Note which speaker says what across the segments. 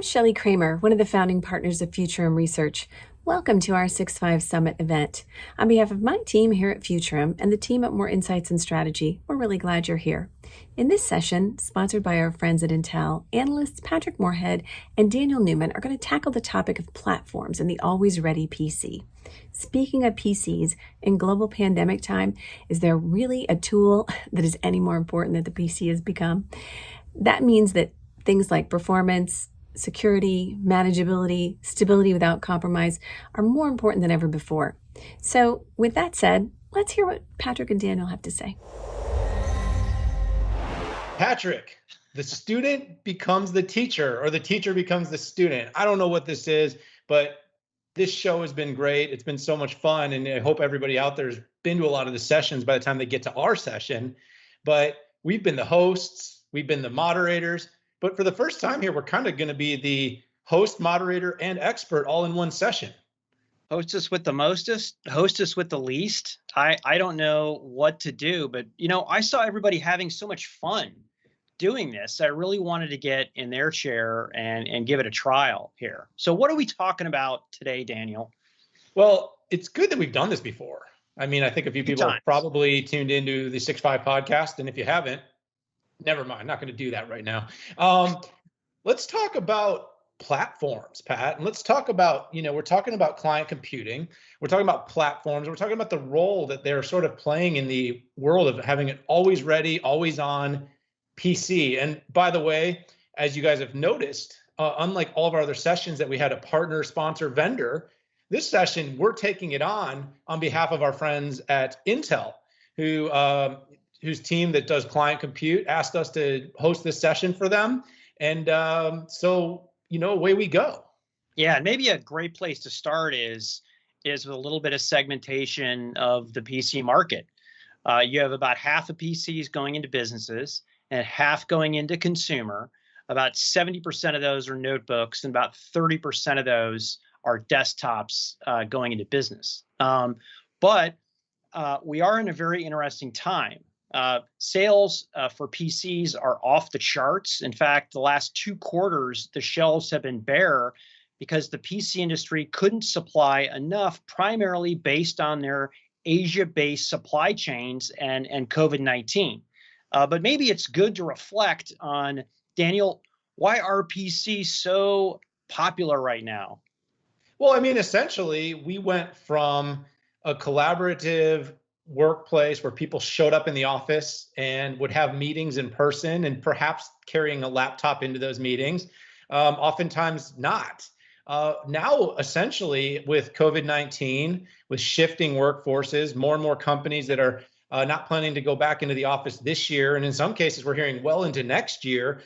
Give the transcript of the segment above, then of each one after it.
Speaker 1: I'm Shelley Kramer, one of the founding partners of Futurum Research. Welcome to our 6.5 Summit event. On behalf of my team here at Futurum and the team at More Insights and Strategy, we're really glad you're here. In this session, sponsored by our friends at Intel, analysts Patrick Moorhead and Daniel Newman are going to tackle the topic of platforms and the always ready PC. Speaking of PCs, in global pandemic time, is there really a tool that is any more important than the PC has become? That means that things like performance, security, manageability, stability without compromise are more important than ever before. So with that said, let's hear what Patrick and Daniel have to say.
Speaker 2: Patrick, the student becomes the teacher or the teacher becomes the student. I don't know what this is, but this show has been great. It's been so much fun. And I hope everybody out there has been to a lot of the sessions by the time they get to our session. But we've been the hosts, we've been the moderators. But for the first time here, we're kind of going to be the host, moderator, and expert all in one session.
Speaker 3: Hostess with the mostest, hostess with the least. I don't know what to do, but I saw everybody having so much fun doing this. I really wanted to get in their chair and give it a trial here. So what are we talking about today, Daniel?
Speaker 2: Well, it's good that we've done this before. I mean, I think a few people have probably tuned into the 6.5 podcast, and if you haven't, never mind, not going to do that right now. Let's talk about platforms, Pat, and let's talk about, we're talking about client computing. We're talking about platforms. We're talking about the role that they're sort of playing in the world of having an always ready, always on PC. And by the way, as you guys have noticed, unlike all of our other sessions that we had a partner, sponsor, vendor, this session, we're taking it on behalf of our friends at Intel, whose team that does client compute asked us to host this session for them. And so, away we go.
Speaker 3: Yeah, and maybe a great place to start is with a little bit of segmentation of the PC market. You have about half of PCs going into businesses and half going into consumer. About 70% of those are notebooks and about 30% of those are desktops going into business. But we are in a very interesting time. Sales for PCs are off the charts. In fact, the last 2 quarters, the shelves have been bare because the PC industry couldn't supply enough, primarily based on their Asia-based supply chains and COVID-19. But maybe it's good to reflect on, Daniel, why are PCs so popular right now?
Speaker 2: Well, I mean, essentially, we went from a collaborative workplace where people showed up in the office and would have meetings in person and perhaps carrying a laptop into those meetings, oftentimes not. Now, essentially, with COVID-19, with shifting workforces, more and more companies that are not planning to go back into the office this year, and in some cases, we're hearing well into next year,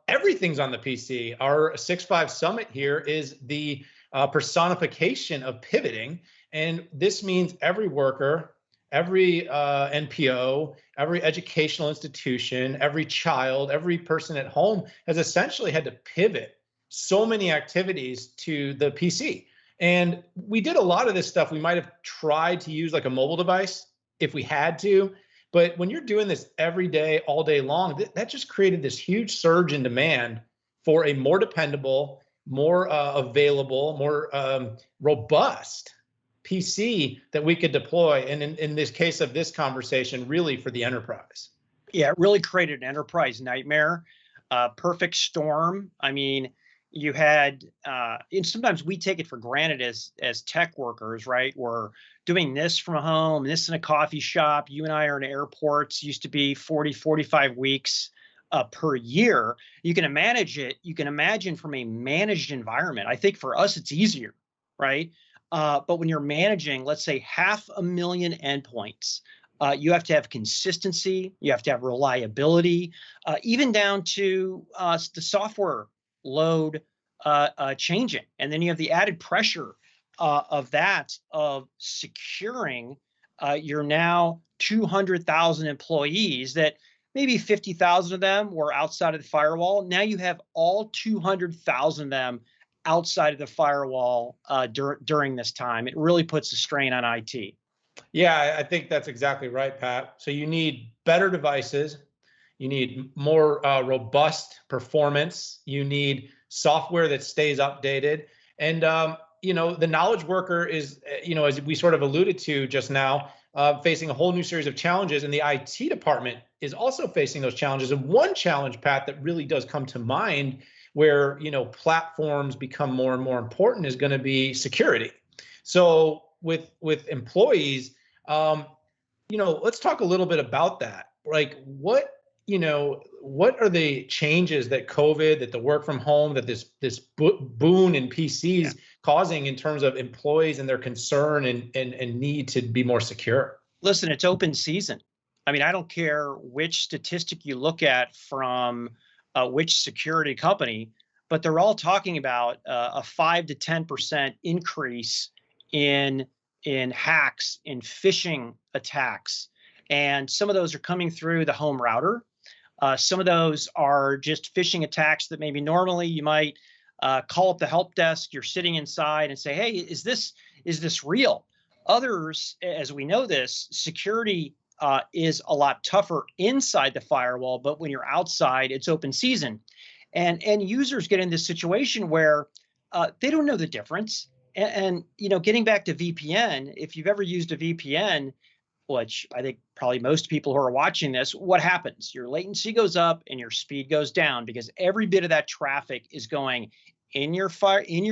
Speaker 2: everything's on the PC. Our 6.5 Summit here is the personification of pivoting, and this means every worker, every NPO, every educational institution, every child, every person at home has essentially had to pivot so many activities to the PC. And we did a lot of this stuff. We might have tried to use like a mobile device if we had to, but when you're doing this every day, all day long, that just created this huge surge in demand for a more dependable, more available, more robust PC that we could deploy. And in this case of this conversation, really for the enterprise.
Speaker 3: Yeah, it really created an enterprise nightmare, perfect storm. I mean, you had, and sometimes we take it for granted as tech workers, right? We're doing this from home, this in a coffee shop. You and I are in airports, used to be 40, 45 weeks per year. You can manage it. You can imagine from a managed environment. I think for us, it's easier, right? But when you're managing, let's say 500,000 endpoints, you have to have consistency, you have to have reliability, even down to the software load changing. And then you have the added pressure of securing your now 200,000 employees that maybe 50,000 of them were outside of the firewall. Now you have all 200,000 of them outside of the firewall during this time. It really puts a strain on IT.
Speaker 2: Yeah, I think that's exactly right, Pat. So you need better devices. You need more robust performance. You need software that stays updated. And, the knowledge worker is, as we sort of alluded to just now, facing a whole new series of challenges. And the IT department is also facing those challenges. And one challenge, Pat, that really does come to mind where, platforms become more and more important is going to be security. So with employees, let's talk a little bit about that. Like what are the changes that COVID, that the work from home, that this boon in PCs causing in terms of employees and their concern and need to be more secure?
Speaker 3: Listen, it's open season. I mean, I don't care which statistic you look at from which security company, but they're all talking about a 5 to 10% increase in hacks, in phishing attacks. And some of those are coming through the home router. Some of those are just phishing attacks that maybe normally you might call up the help desk. You're sitting inside and say, hey, is this real? Others, as we know this, security is a lot tougher inside the firewall, but when you're outside, it's open season. And users get in this situation where they don't know the difference. And getting back to VPN, if you've ever used a VPN, which I think probably most people who are watching this, what happens? Your latency goes up and your speed goes down because every bit of that traffic is going in your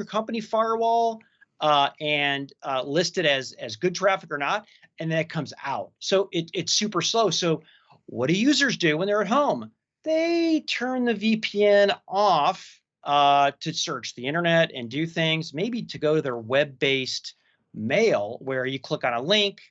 Speaker 3: company firewall and listed as good traffic or not, and then it comes out. So it's super slow. So what do users do when they're at home? They turn the VPN off to search the internet and do things, maybe to go to their web-based mail where you click on a link,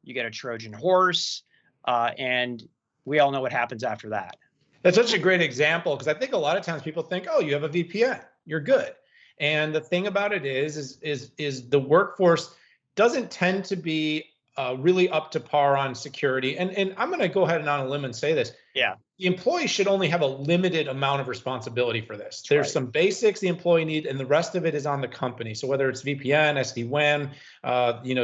Speaker 3: you get a Trojan horse, and we all know what happens after that.
Speaker 2: That's such a great example because I think a lot of times people think, oh, you have a VPN, you're good. And the thing about it is the workforce doesn't tend to be really up to par on security. And I'm going to go ahead and on a limb and say this.
Speaker 3: Yeah.
Speaker 2: The employee should only have a limited amount of responsibility for this.
Speaker 3: That's
Speaker 2: There's
Speaker 3: right.
Speaker 2: some basics the employee need, and the rest of it is on the company. So whether it's VPN, SD-WAN,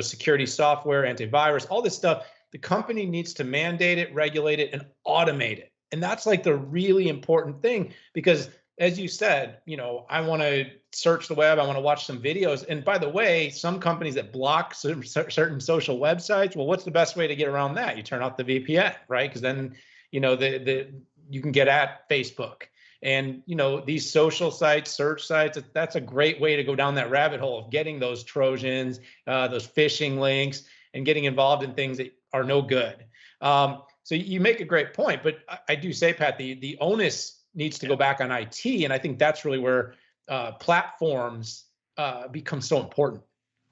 Speaker 2: security software, antivirus, all this stuff, the company needs to mandate it, regulate it, and automate it. And that's like the really important thing because as you said, I want to search the web. I want to watch some videos. And by the way, some companies that block certain social websites, well, what's the best way to get around that? You turn off the VPN, right? Because then, you can get at Facebook and, these social sites, search sites, that's a great way to go down that rabbit hole of getting those Trojans, those phishing links and getting involved in things that are no good. So you make a great point, but I do say, Pat, the onus needs to go back on IT. And I think that's really where platforms become so important.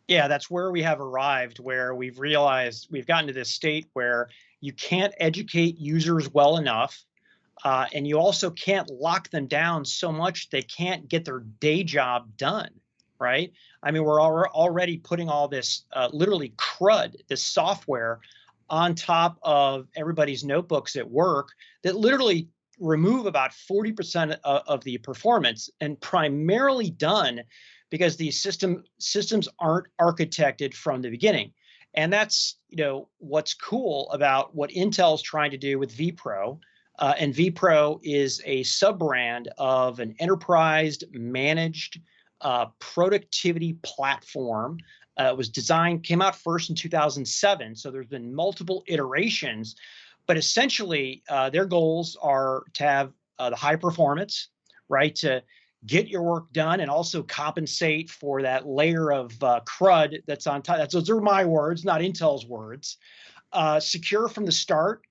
Speaker 3: Yeah, that's where we have arrived, where we've realized we've gotten to this state where you can't educate users well enough. And you also can't lock them down so much they can't get their day job done, right? I mean, we're already putting all this literally crud, this software on top of everybody's notebooks at work that literally remove about 40% of the performance, and primarily done because these systems aren't architected from the beginning. And that's what's cool about what Intel's trying to do with vPro. And vPro is a sub-brand of an enterprise managed productivity platform. It came out first in 2007. So there's been multiple iterations, but essentially their goals are to have the high performance, right? To get your work done and also compensate for that layer of crud that's on top. Those are my words, not Intel's words. Secure from the start,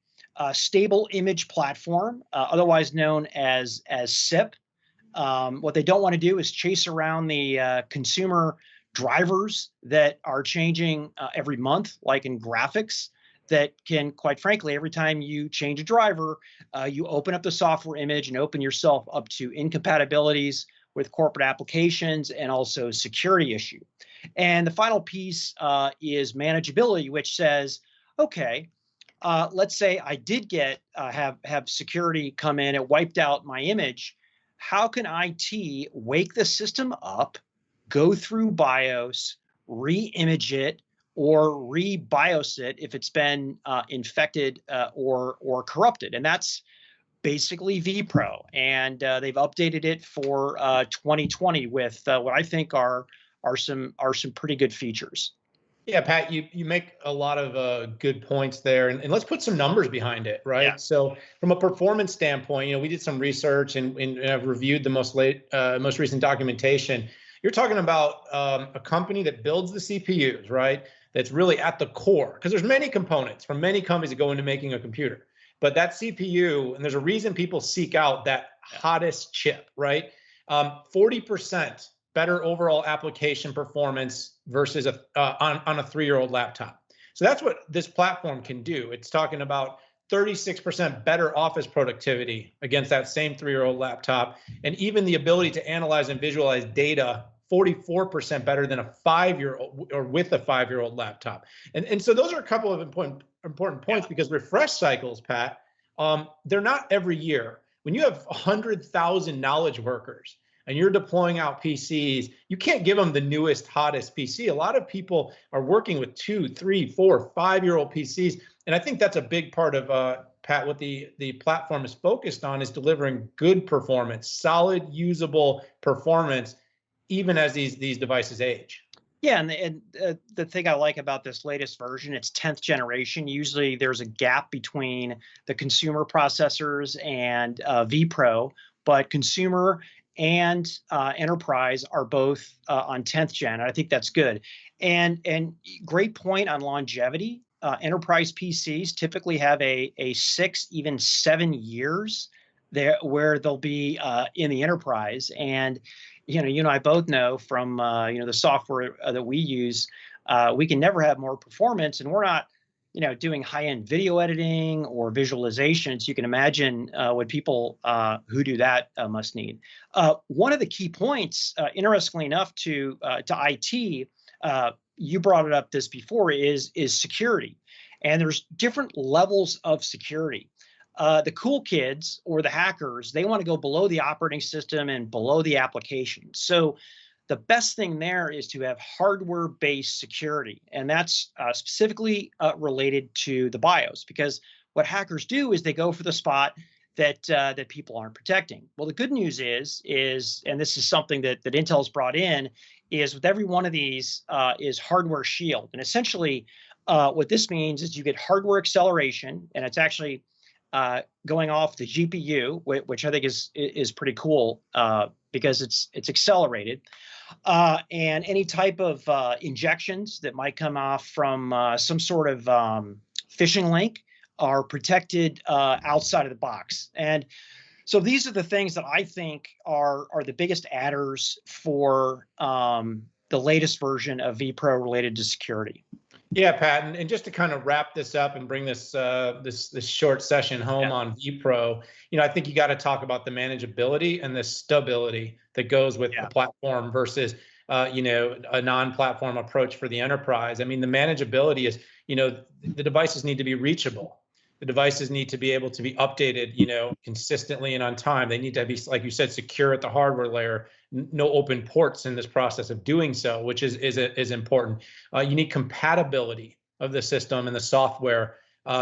Speaker 3: stable image platform, otherwise known as SIP. What they don't want to do is chase around the consumer drivers that are changing every month, like in graphics, that can, quite frankly, every time you change a driver, you open up the software image and open yourself up to incompatibilities with corporate applications and also security issue. And the final piece is manageability, which says, okay, let's say I did have security come in, it wiped out my image. How can IT wake the system up, go through BIOS, re-image it, or re-BIOS it if it's been infected or corrupted? And that's basically vPro, and they've updated it for 2020 with what I think are some pretty good features.
Speaker 2: Yeah, Pat, you make a lot of good points there, and let's put some numbers behind it, right?
Speaker 3: Yeah.
Speaker 2: So, from a performance standpoint, we did some research and I've reviewed the most recent documentation. You're talking about a company that builds the CPUs, right? That's really at the core, because there's many components from many companies that go into making a computer. But that CPU, and there's a reason people seek out that hottest chip, right? 40% better overall application performance versus on a 3-year-old laptop. So that's what this platform can do. It's talking about 36% better office productivity against that same 3-year-old laptop, and even the ability to analyze and visualize data 44% better than a 5-year-old or with a 5-year-old laptop. And so those are a couple of important points, because refresh cycles, Pat, they're not every year. When you have 100,000 knowledge workers and you're deploying out PCs, you can't give them the newest, hottest PC. A lot of people are working with 2, 3, 4, 5-year-old PCs. And I think that's a big part of, Pat, what the platform is focused on, is delivering good performance, solid, usable performance, even as these devices age.
Speaker 3: Yeah, and the thing I like about this latest version, it's 10th generation. Usually there's a gap between the consumer processors and vPro, but consumer and enterprise are both on 10th gen. I think that's good. And great point on longevity. Enterprise PCs typically have a 6, even 7 years there where they'll be in the enterprise. And you and I both know from the software that we use, we can never have more performance, and we're not doing high-end video editing or visualizations. You can imagine what people who do that must need. One of the key points, interestingly enough, to IT, you brought it up this before, is security, and there's different levels of security. The cool kids or the hackers, they want to go below the operating system and below the application. So the best thing there is to have hardware-based security, and that's specifically related to the BIOS, because what hackers do is they go for the spot that people aren't protecting. Well, the good news is, and this is something that Intel's brought in, is with every one of these is hardware shield, and essentially what this means is you get hardware acceleration, and it's actually going off the GPU, which I think is pretty cool because it's accelerated, and any type of injections that might come off from some sort of phishing link are protected outside of the box. And so these are the things that I think are the biggest adders for the latest version of vPro related to security.
Speaker 2: Yeah, Pat, and just to kind of wrap this up and bring this this short session home on vPro, I think you got to talk about the manageability and the stability that goes with the platform versus a non-platform approach for the enterprise. I mean, the manageability is, the devices need to be reachable. The devices need to be able to be updated, consistently and on time. They need to be, like you said, secure at the hardware layer. No open ports in this process of doing so, which is important. You need compatibility of the system and the software,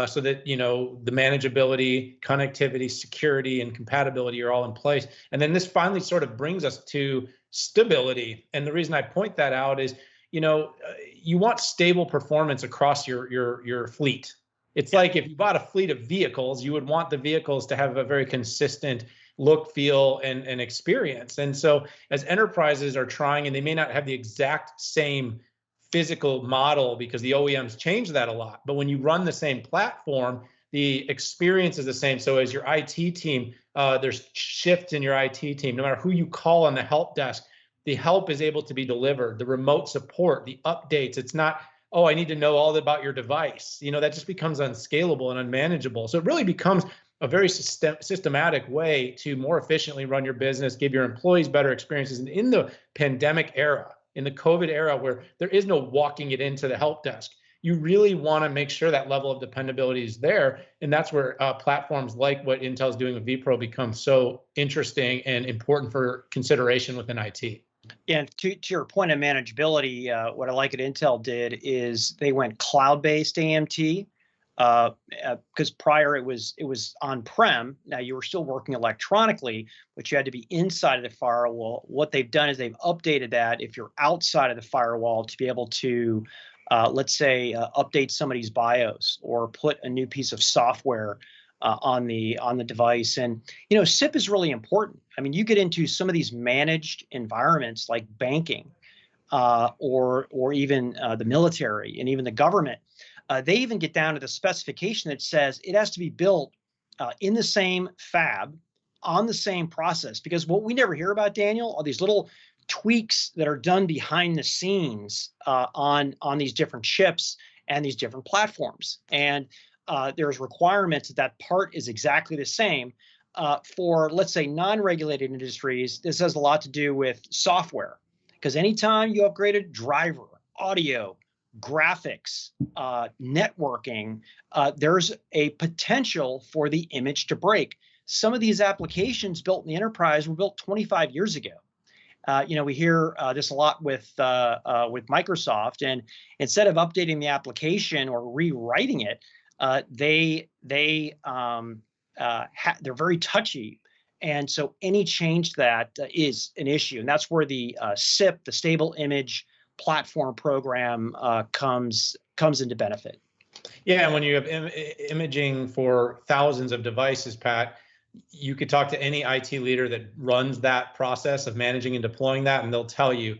Speaker 2: so that the manageability, connectivity, security, and compatibility are all in place. And then this finally sort of brings us to stability. And the reason I point that out is, you want stable performance across your fleet. It's like if you bought a fleet of vehicles, you would want the vehicles to have a very consistent look, feel, and experience. And so as enterprises are trying, and they may not have the exact same physical model because the OEMs change that a lot, but when you run the same platform, the experience is the same. So as your IT team, there's shifts in your IT team. No matter who you call on the help desk, the help is able to be delivered. The remote support, the updates, it's not, oh, I need to know all about your device. That just becomes unscalable and unmanageable. So it really becomes a very systematic way to more efficiently run your business, give your employees better experiences. And in the pandemic era, in the COVID era, where there is no walking it into the help desk, you really want to make sure that level of dependability is there. And that's where platforms like what Intel's doing with vPro become so interesting and important for consideration within IT.
Speaker 3: And to your point of manageability, what I like at Intel did is they went cloud-based AMT. because prior it was on-prem. Now you were still working electronically, but you had to be inside of the firewall. What they've done is they've updated that if you're outside of the firewall to be able to, let's say, update somebody's BIOS or put a new piece of software on the device. And SIP is really important. I mean, you get into some of these managed environments like banking, or even the military and even the government. They even get down to the specification that says it has to be built in the same fab on the same process. Because what we never hear about, Daniel, are these little tweaks that are done behind the scenes on these different chips and these different platforms. And there's requirements that part is exactly the same. For, let's say, non-regulated industries, this has a lot to do with software. Because anytime you upgrade a driver, audio, graphics, networking, there's a potential for the image to break. Some of these applications built in the enterprise were built 25 years ago. We hear this a lot with Microsoft, and instead of updating the application or rewriting it, they're very touchy. And so any change to that is an issue. And that's where the SIP, the Stable Image Platform Program, comes into benefit.
Speaker 2: Yeah, and when you have imaging for thousands of devices, Pat, you could talk to any IT leader that runs that process of managing and deploying that, and they'll tell you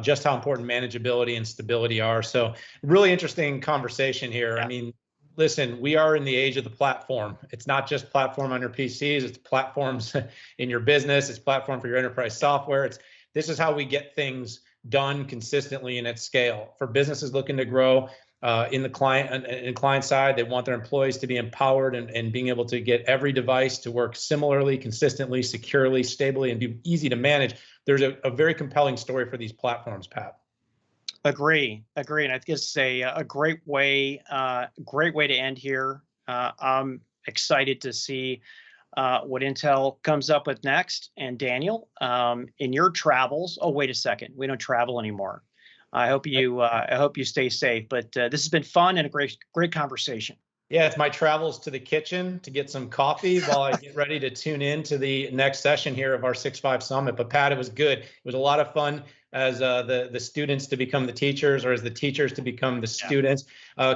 Speaker 2: just how important manageability and stability are. So really interesting conversation here. Yeah. I mean, listen, we are in the age of the platform. It's not just platform on your PCs, it's platforms in your business, it's platform for your enterprise software. This is how we get things done consistently and at scale. For businesses looking to grow in the client side, they want their employees to be empowered and being able to get every device to work similarly, consistently, securely, stably, and be easy to manage. There's a very compelling story for these platforms, Pat.
Speaker 3: Agree. And I think it's a great way to end here. I'm excited to see what Intel comes up with next. And Daniel, in your travels, oh, wait a second, we don't travel anymore. I hope you stay safe. But this has been fun and a great conversation.
Speaker 2: Yeah, it's my travels to the kitchen to get some coffee while I get ready to tune in to the next session here of our 6-5 Summit. But Pat, it was good. It was a lot of fun as the students to become the teachers, or as the teachers to become the students.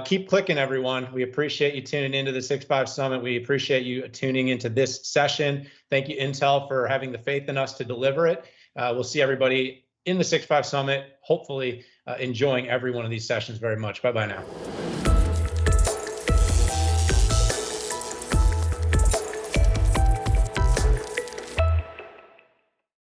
Speaker 2: Keep clicking, everyone. We appreciate you tuning into the 6-5 Summit. We appreciate you tuning into this session. Thank you, Intel, for having the faith in us to deliver it. We'll see everybody in the 6-5 Summit, hopefully enjoying every one of these sessions very much. Bye-bye now.